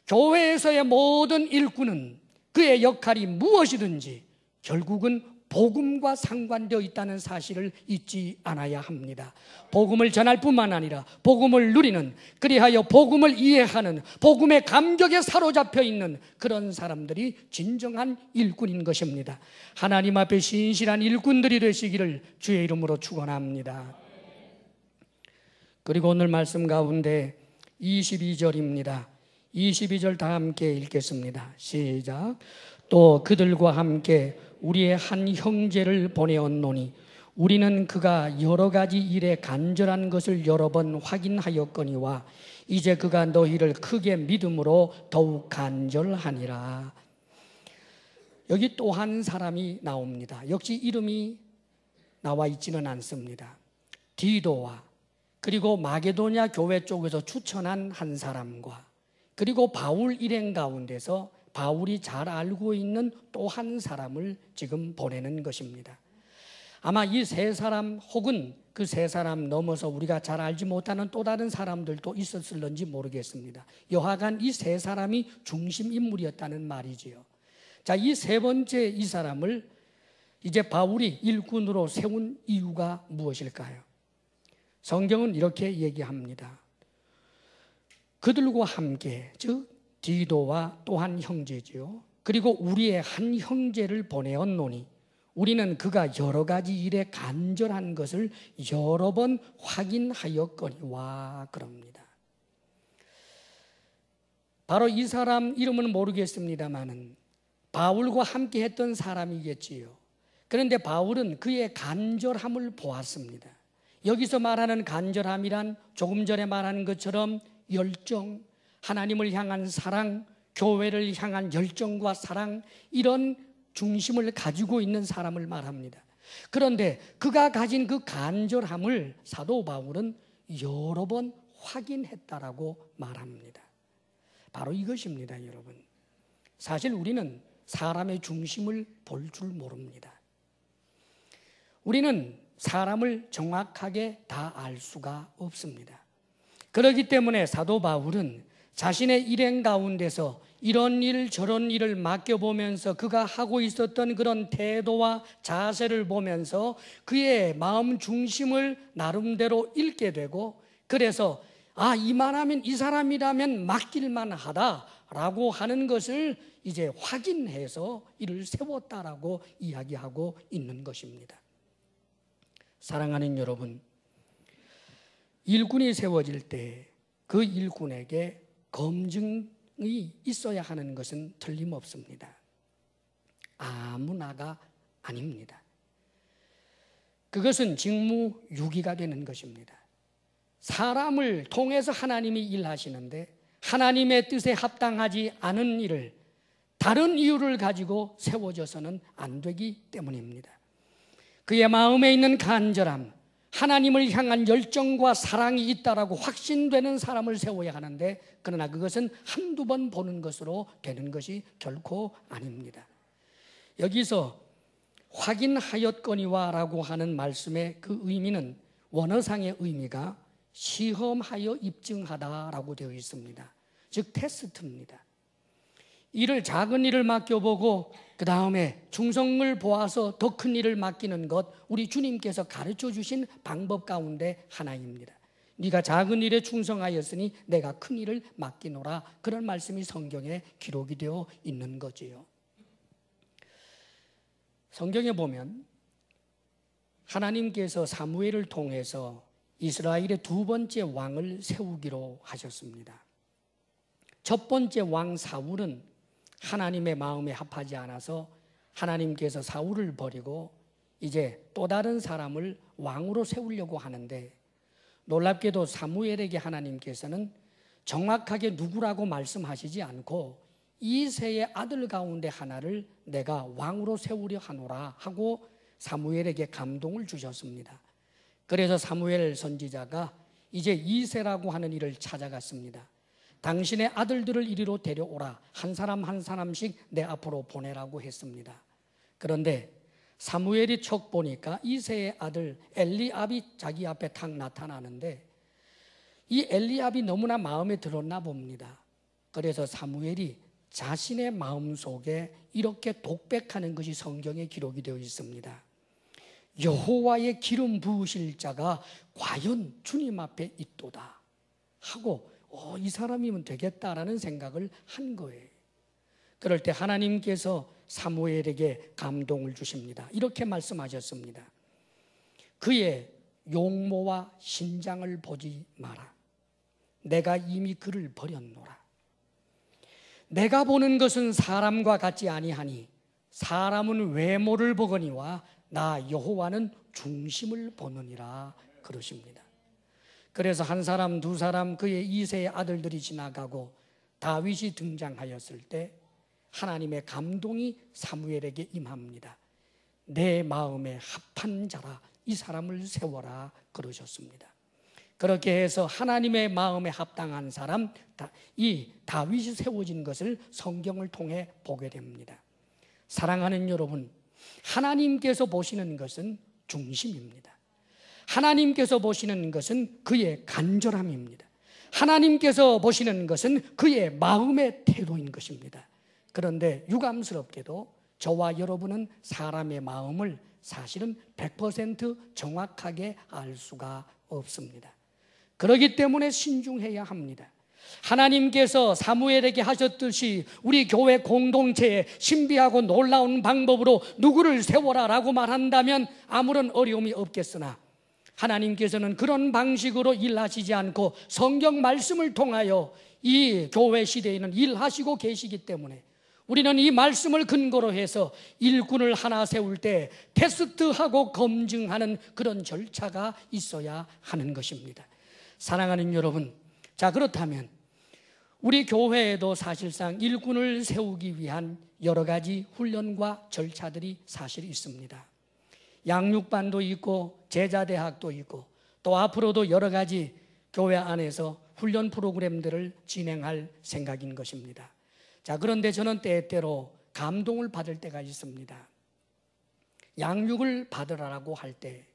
교회에서의 모든 일꾼은 그의 역할이 무엇이든지 결국은 복음과 상관되어 있다는 사실을 잊지 않아야 합니다. 복음을 전할 뿐만 아니라 복음을 누리는, 그리하여 복음을 이해하는, 복음의 감격에 사로잡혀 있는 그런 사람들이 진정한 일꾼인 것입니다. 하나님 앞에 신실한 일꾼들이 되시기를 주의 이름으로 축원합니다. 그리고 오늘 말씀 가운데 22절입니다. 22절 다 함께 읽겠습니다. 시작. 또 그들과 함께 우리의 한 형제를 보내었노니 우리는 그가 여러 가지 일에 간절한 것을 여러 번 확인하였거니와 이제 그가 너희를 크게 믿음으로 더욱 간절하니라. 여기 또 한 사람이 나옵니다. 역시 이름이 나와 있지는 않습니다. 디도와 그리고 마게도냐 교회 쪽에서 추천한 한 사람과 그리고 바울 일행 가운데서 바울이 잘 알고 있는 또 한 사람을 지금 보내는 것입니다. 아마 이 세 사람 혹은 그 세 사람 넘어서 우리가 잘 알지 못하는 또 다른 사람들도 있었을런지 모르겠습니다. 여하간 이 세 사람이 중심 인물이었다는 말이지요. 자, 이 세 번째 이 사람을 이제 바울이 일꾼으로 세운 이유가 무엇일까요? 성경은 이렇게 얘기합니다. 그들과 함께, 즉 디도와 또 한 형제지요. 그리고 우리의 한 형제를 보내었노니 우리는 그가 여러 가지 일에 간절한 것을 여러 번 확인하였거니와 그럽니다. 바로 이 사람 이름은 모르겠습니다마는 바울과 함께 했던 사람이겠지요. 그런데 바울은 그의 간절함을 보았습니다. 여기서 말하는 간절함이란 조금 전에 말한 것처럼 열정, 하나님을 향한 사랑, 교회를 향한 열정과 사랑, 이런 중심을 가지고 있는 사람을 말합니다. 그런데 그가 가진 그 간절함을 사도 바울은 여러 번 확인했다라고 말합니다. 바로 이것입니다, 여러분. 사실 우리는 사람의 중심을 볼 줄 모릅니다. 우리는 사람을 정확하게 다 알 수가 없습니다. 그렇기 때문에 사도 바울은 자신의 일행 가운데서 이런 일 저런 일을 맡겨보면서 그가 하고 있었던 그런 태도와 자세를 보면서 그의 마음 중심을 나름대로 읽게 되고, 그래서 이만하면 이 사람이라면 맡길만 하다라고 하는 것을 이제 확인해서 이를 세웠다라고 이야기하고 있는 것입니다. 사랑하는 여러분, 일꾼이 세워질 때 그 일꾼에게 검증이 있어야 하는 것은 틀림없습니다. 아무나가 아닙니다. 그것은 직무유기가 되는 것입니다. 사람을 통해서 하나님이 일하시는데 하나님의 뜻에 합당하지 않은 일을 다른 이유를 가지고 세워져서는 안 되기 때문입니다. 그의 마음에 있는 간절함, 하나님을 향한 열정과 사랑이 있다라고 확신되는 사람을 세워야 하는데, 그러나 그것은 한두 번 보는 것으로 되는 것이 결코 아닙니다. 여기서 확인하였거니와 라고 하는 말씀의 그 의미는 원어상의 의미가 시험하여 입증하다라고 되어 있습니다. 즉 테스트입니다. 작은 일을 맡겨보고 그 다음에 충성을 보아서 더 큰 일을 맡기는 것, 우리 주님께서 가르쳐 주신 방법 가운데 하나입니다. 네가 작은 일에 충성하였으니 내가 큰 일을 맡기노라, 그런 말씀이 성경에 기록이 되어 있는 거지요. 성경에 보면 하나님께서 사무엘을 통해서 이스라엘의 두 번째 왕을 세우기로 하셨습니다. 첫 번째 왕 사울은 하나님의 마음에 합하지 않아서 하나님께서 사울을 버리고 이제 또 다른 사람을 왕으로 세우려고 하는데, 놀랍게도 사무엘에게 하나님께서는 정확하게 누구라고 말씀하시지 않고 이새의 아들 가운데 하나를 내가 왕으로 세우려 하노라 하고 사무엘에게 감동을 주셨습니다. 그래서 사무엘 선지자가 이제 이새라고 하는 이를 찾아갔습니다. 당신의 아들들을 이리로 데려오라, 한 사람 한 사람씩 내 앞으로 보내라고 했습니다. 그런데 사무엘이 척 보니까 이새의 아들 엘리압이 자기 앞에 탁 나타나는데, 이 엘리압이 너무나 마음에 들었나 봅니다. 그래서 사무엘이 자신의 마음속에 이렇게 독백하는 것이 성경에 기록이 되어 있습니다. 여호와의 기름 부으실 자가 과연 주님 앞에 있도다 하고 이 사람이면 되겠다라는 생각을 한 거예요. 그럴 때 하나님께서 사무엘에게 감동을 주십니다. 이렇게 말씀하셨습니다. 그의 용모와 신장을 보지 마라. 내가 이미 그를 버렸노라. 내가 보는 것은 사람과 같지 아니하니 사람은 외모를 보거니와 나 여호와는 중심을 보느니라 그러십니다. 그래서 한 사람 두 사람 그의 이새의 아들들이 지나가고 다윗이 등장하였을 때 하나님의 감동이 사무엘에게 임합니다. 내 마음에 합한 자라, 이 사람을 세워라 그러셨습니다. 그렇게 해서 하나님의 마음에 합당한 사람, 이 다윗이 세워진 것을 성경을 통해 보게 됩니다. 사랑하는 여러분, 하나님께서 보시는 것은 중심입니다. 하나님께서 보시는 것은 그의 간절함입니다. 하나님께서 보시는 것은 그의 마음의 태도인 것입니다. 그런데 유감스럽게도 저와 여러분은 사람의 마음을 사실은 100% 정확하게 알 수가 없습니다. 그렇기 때문에 신중해야 합니다. 하나님께서 사무엘에게 하셨듯이 우리 교회 공동체에 신비하고 놀라운 방법으로 누구를 세워라라고 말한다면 아무런 어려움이 없겠으나, 하나님께서는 그런 방식으로 일하시지 않고 성경 말씀을 통하여 이 교회 시대에는 일하시고 계시기 때문에 우리는 이 말씀을 근거로 해서 일꾼을 하나 세울 때 테스트하고 검증하는 그런 절차가 있어야 하는 것입니다. 사랑하는 여러분, 자, 그렇다면 우리 교회에도 사실상 일꾼을 세우기 위한 여러 가지 훈련과 절차들이 사실 있습니다. 양육반도 있고 제자대학도 있고 또 앞으로도 여러 가지 교회 안에서 훈련 프로그램들을 진행할 생각인 것입니다. 자, 그런데 저는 때때로 감동을 받을 때가 있습니다. 양육을 받으라고 할 때,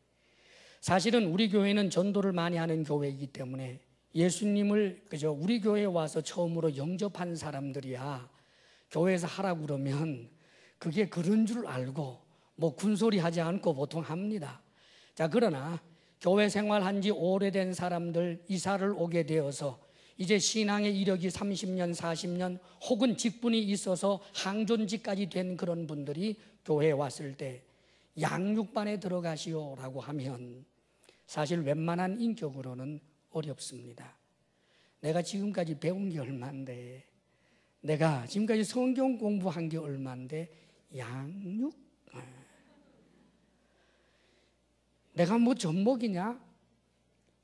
사실은 우리 교회는 전도를 많이 하는 교회이기 때문에 예수님을 그저 우리 교회에 와서 처음으로 영접한 사람들이야 교회에서 하라고 그러면 그게 그런 줄 알고 뭐 군소리 하지 않고 보통 합니다. 자, 그러나 교회 생활한 지 오래된 사람들, 이사를 오게 되어서 이제 신앙의 이력이 30년, 40년 혹은 직분이 있어서 항존직까지 된 그런 분들이 교회에 왔을 때 양육반에 들어가시오라고 하면 사실 웬만한 인격으로는 어렵습니다. 내가 지금까지 배운 게 얼만데, 내가 지금까지 성경 공부한 게 얼만데 양육? 내가 뭐 전목이냐?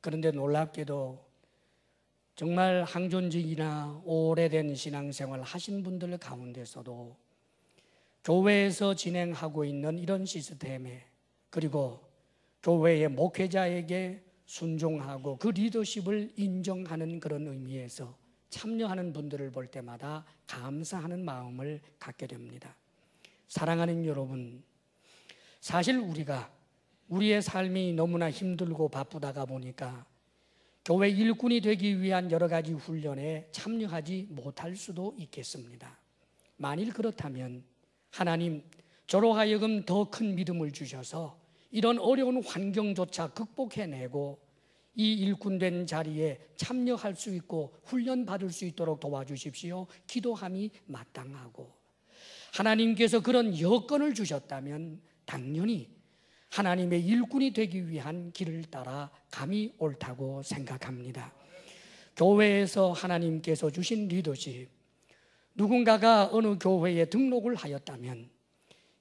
그런데 놀랍게도 정말 항존직이나 오래된 신앙생활 하신 분들 가운데서도 교회에서 진행하고 있는 이런 시스템에, 그리고 교회의 목회자에게 순종하고 그 리더십을 인정하는 그런 의미에서 참여하는 분들을 볼 때마다 감사하는 마음을 갖게 됩니다. 사랑하는 여러분, 사실 우리의 삶이 너무나 힘들고 바쁘다가 보니까 교회 일꾼이 되기 위한 여러 가지 훈련에 참여하지 못할 수도 있겠습니다. 만일 그렇다면 하나님 저로 하여금 더 큰 믿음을 주셔서 이런 어려운 환경조차 극복해내고 이 일꾼된 자리에 참여할 수 있고 훈련받을 수 있도록 도와주십시오. 기도함이 마땅하고, 하나님께서 그런 여건을 주셨다면 당연히 하나님의 일꾼이 되기 위한 길을 따라 감이 옳다고 생각합니다. 교회에서 하나님께서 주신 리더십, 누군가가 어느 교회에 등록을 하였다면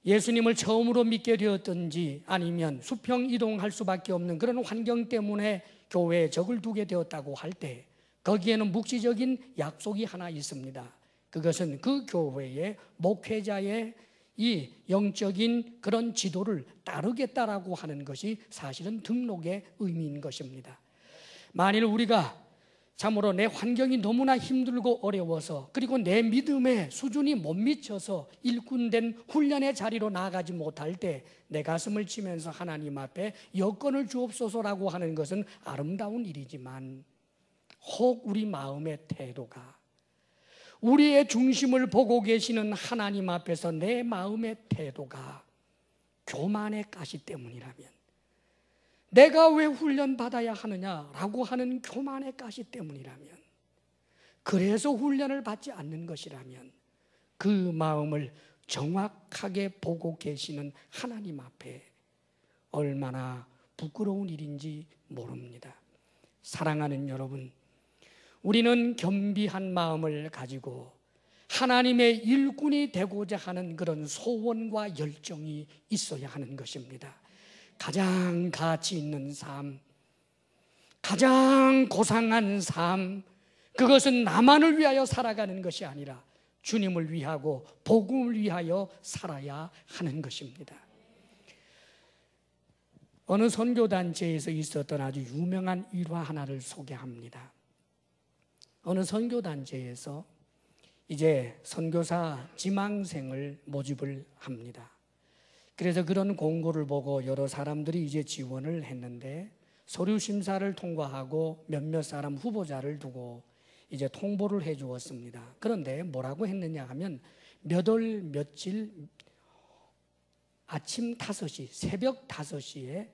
예수님을 처음으로 믿게 되었든지 아니면 수평 이동할 수밖에 없는 그런 환경 때문에 교회에 적을 두게 되었다고 할 때 거기에는 묵시적인 약속이 하나 있습니다. 그것은 그 교회의 목회자의 이 영적인 그런 지도를 따르겠다라고 하는 것이 사실은 등록의 의미인 것입니다. 만일 우리가 참으로 내 환경이 너무나 힘들고 어려워서, 그리고 내 믿음의 수준이 못 미쳐서 일꾼된 훈련의 자리로 나아가지 못할 때 내 가슴을 치면서 하나님 앞에 여건을 주옵소서라고 하는 것은 아름다운 일이지만, 혹 우리 마음의 태도가, 우리의 중심을 보고 계시는 하나님 앞에서 내 마음의 태도가 교만의 가시 때문이라면, 내가 왜 훈련받아야 하느냐라고 하는 교만의 가시 때문이라면, 그래서 훈련을 받지 않는 것이라면 그 마음을 정확하게 보고 계시는 하나님 앞에 얼마나 부끄러운 일인지 모릅니다. 사랑하는 여러분, 우리는 겸비한 마음을 가지고 하나님의 일꾼이 되고자 하는 그런 소원과 열정이 있어야 하는 것입니다. 가장 가치 있는 삶, 가장 고상한 삶, 그것은 나만을 위하여 살아가는 것이 아니라 주님을 위하고 복음을 위하여 살아야 하는 것입니다. 어느 선교단체에서 있었던 아주 유명한 일화 하나를 소개합니다. 어느 선교단체에서 이제 선교사 지망생을 모집을 합니다. 그래서 그런 공고를 보고 여러 사람들이 이제 지원을 했는데 서류 심사를 통과하고 몇몇 사람 후보자를 두고 이제 통보를 해 주었습니다. 그런데 뭐라고 했느냐 하면 몇 월 며칠 아침 5시, 새벽 5시에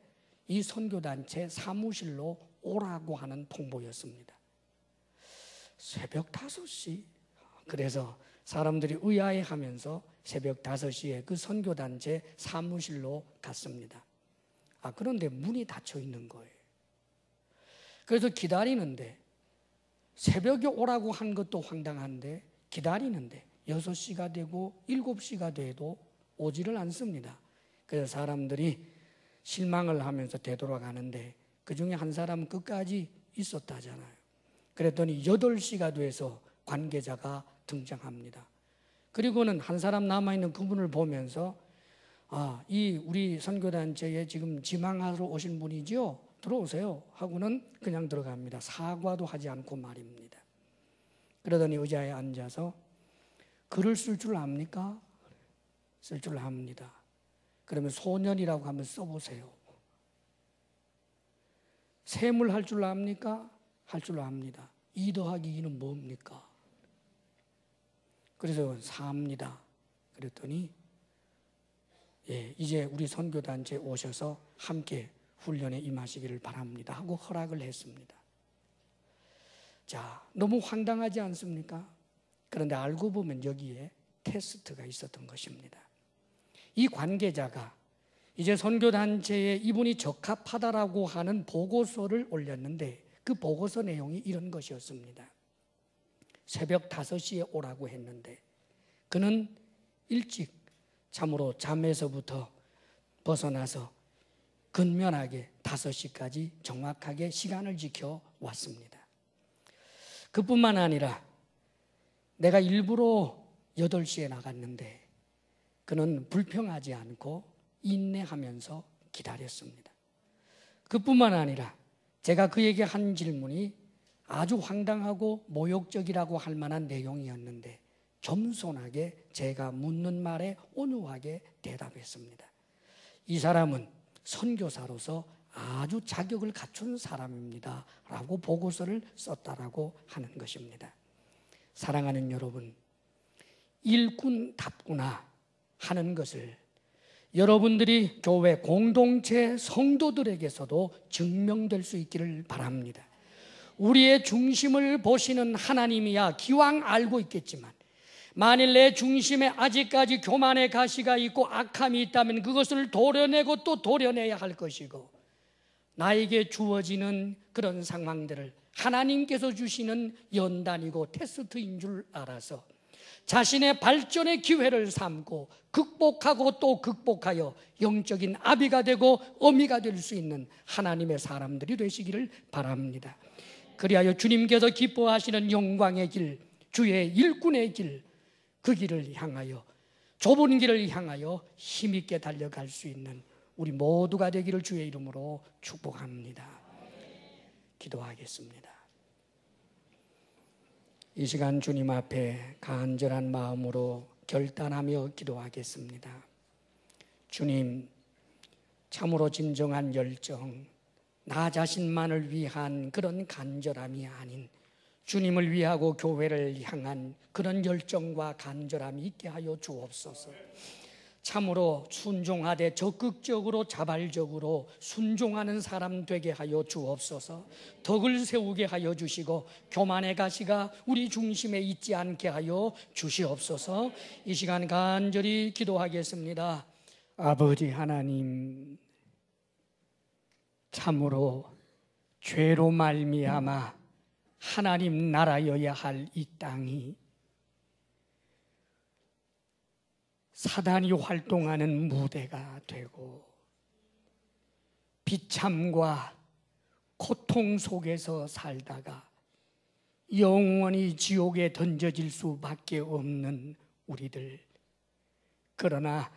이 선교단체 사무실로 오라고 하는 통보였습니다. 새벽 5시? 그래서 사람들이 의아해하면서 새벽 5시에 그 선교단체 사무실로 갔습니다. 그런데 문이 닫혀 있는 거예요. 그래서 기다리는데, 새벽에 오라고 한 것도 황당한데 기다리는데 6시가 되고 7시가 돼도 오지를 않습니다. 그래서 사람들이 실망을 하면서 되돌아가는데 그 중에 한 사람은 끝까지 있었다잖아요. 그랬더니 8시가 돼서 관계자가 등장합니다. 그리고는 한 사람 남아있는 그분을 보면서 이 우리 선교단체에 지금 지망하러 오신 분이죠? 들어오세요 하고는 그냥 들어갑니다. 사과도 하지 않고 말입니다. 그러더니 의자에 앉아서 글을 쓸 줄 압니까? 쓸 줄 압니다. 그러면 소년이라고 하면 써보세요. 셈을 할 줄 압니까? 할 줄 압니다. 2 더하기 2는 뭡니까? 그래서 4입니다. 그랬더니 이제 우리 선교단체에 오셔서 함께 훈련에 임하시기를 바랍니다 하고 허락을 했습니다. 자, 너무 황당하지 않습니까? 그런데 알고 보면 여기에 테스트가 있었던 것입니다. 이 관계자가 이제 선교단체에 이분이 적합하다라고 하는 보고서를 올렸는데 그 보고서 내용이 이런 것이었습니다. 새벽 5시에 오라고 했는데 그는 일찍 참으로 잠에서부터 벗어나서 근면하게 5시까지 정확하게 시간을 지켜왔습니다. 그뿐만 아니라 내가 일부러 8시에 나갔는데 그는 불평하지 않고 인내하면서 기다렸습니다. 그뿐만 아니라 제가 그에게 한 질문이 아주 황당하고 모욕적이라고 할 만한 내용이었는데 겸손하게 제가 묻는 말에 온유하게 대답했습니다. 이 사람은 선교사로서 아주 자격을 갖춘 사람입니다 라고 보고서를 썼다라고 하는 것입니다. 사랑하는 여러분, 일꾼답구나 하는 것을 여러분들이 교회 공동체 성도들에게서도 증명될 수 있기를 바랍니다. 우리의 중심을 보시는 하나님이야 기왕 알고 있겠지만 만일 내 중심에 아직까지 교만의 가시가 있고 악함이 있다면 그것을 도려내고 또 도려내야 할 것이고 나에게 주어지는 그런 상황들을 하나님께서 주시는 연단이고 테스트인 줄 알아서 자신의 발전의 기회를 삼고 극복하고 또 극복하여 영적인 아비가 되고 어미가 될 수 있는 하나님의 사람들이 되시기를 바랍니다. 그리하여 주님께서 기뻐하시는 영광의 길, 주의 일꾼의 길, 그 길을 향하여 좁은 길을 향하여 힘있게 달려갈 수 있는 우리 모두가 되기를 주의 이름으로 축복합니다. 기도하겠습니다. 이 시간 주님 앞에 간절한 마음으로 결단하며 기도하겠습니다. 주님, 참으로 진정한 열정, 나 자신만을 위한 그런 간절함이 아닌 주님을 위하고 교회를 향한 그런 열정과 간절함이 있게 하여 주옵소서. 참으로 순종하되 적극적으로 자발적으로 순종하는 사람 되게 하여 주옵소서. 덕을 세우게 하여 주시고 교만의 가시가 우리 중심에 있지 않게 하여 주시옵소서. 이 시간 간절히 기도하겠습니다. 아버지 하나님, 참으로 죄로 말미암아 하나님 나라여야 할 이 땅이 사단이 활동하는 무대가 되고 비참과 고통 속에서 살다가 영원히 지옥에 던져질 수밖에 없는 우리들, 그러나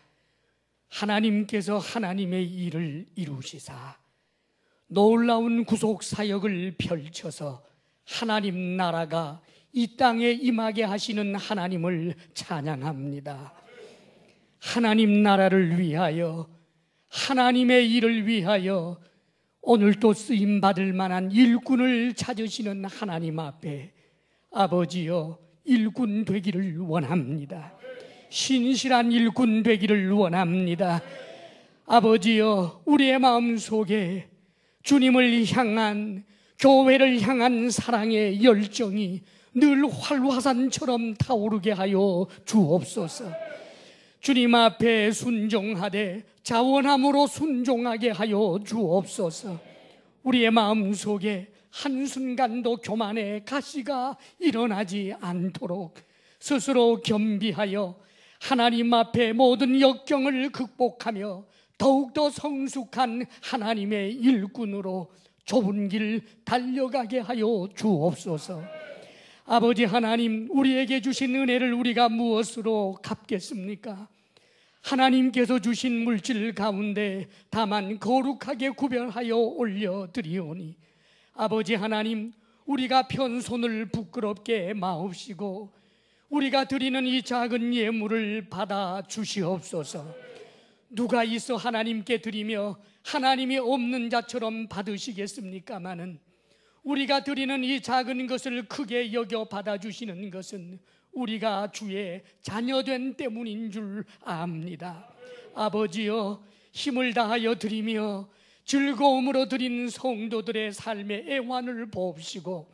하나님께서 하나님의 일을 이루시사 놀라운 구속 사역을 펼쳐서 하나님 나라가 이 땅에 임하게 하시는 하나님을 찬양합니다. 하나님 나라를 위하여, 하나님의 일을 위하여 오늘도 쓰임받을 만한 일꾼을 찾으시는 하나님 앞에 아버지여 일꾼 되기를 원합니다. 신실한 일꾼 되기를 원합니다. 아버지여, 우리의 마음속에 주님을 향한, 교회를 향한 사랑의 열정이 늘 활화산처럼 타오르게 하여 주옵소서. 주님 앞에 순종하되 자원함으로 순종하게 하여 주옵소서. 우리의 마음속에 한순간도 교만의 가시가 일어나지 않도록 스스로 겸비하여 하나님 앞에 모든 역경을 극복하며 더욱더 성숙한 하나님의 일꾼으로 좁은 길 달려가게 하여 주옵소서. 아버지 하나님, 우리에게 주신 은혜를 우리가 무엇으로 갚겠습니까? 하나님께서 주신 물질 가운데 다만 거룩하게 구별하여 올려드리오니 아버지 하나님, 우리가 편손을 부끄럽게 마옵시고 우리가 드리는 이 작은 예물을 받아 주시옵소서. 누가 있어 하나님께 드리며 하나님이 없는 자처럼 받으시겠습니까마는 우리가 드리는 이 작은 것을 크게 여겨 받아주시는 것은 우리가 주의 자녀된 때문인 줄 압니다. 아버지여, 힘을 다하여 드리며 즐거움으로 드린 성도들의 삶의 애환을 보옵시고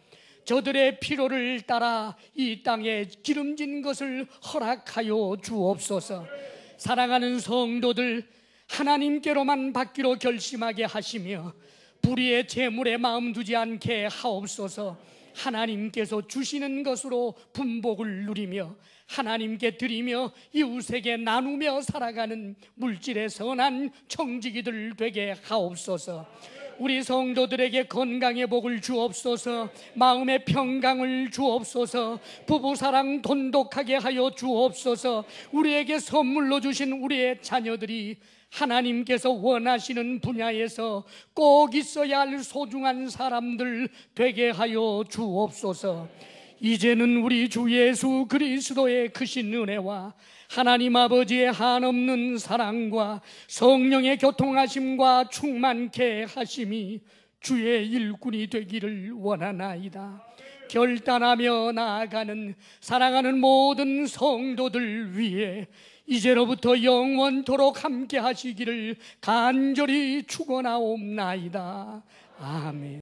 저들의 피로를 따라 이 땅에 기름진 것을 허락하여 주옵소서. 사랑하는 성도들, 하나님께로만 받기로 결심하게 하시며 불의의 재물에 마음 두지 않게 하옵소서. 하나님께서 주시는 것으로 분복을 누리며 하나님께 드리며 이웃에게 나누며 살아가는 물질의 선한 청지기들 되게 하옵소서. 우리 성도들에게 건강의 복을 주옵소서. 마음의 평강을 주옵소서. 부부사랑 돈독하게 하여 주옵소서. 우리에게 선물로 주신 우리의 자녀들이 하나님께서 원하시는 분야에서 꼭 있어야 할 소중한 사람들 되게 하여 주옵소서. 이제는 우리 주 예수 그리스도의 크신 은혜와 하나님 아버지의 한없는 사랑과 성령의 교통하심과 충만케 하심이 주의 일꾼이 되기를 원하나이다. 결단하며 나아가는 사랑하는 모든 성도들 위해 이제로부터 영원토록 함께 하시기를 간절히 축원하옵나이다. 아멘.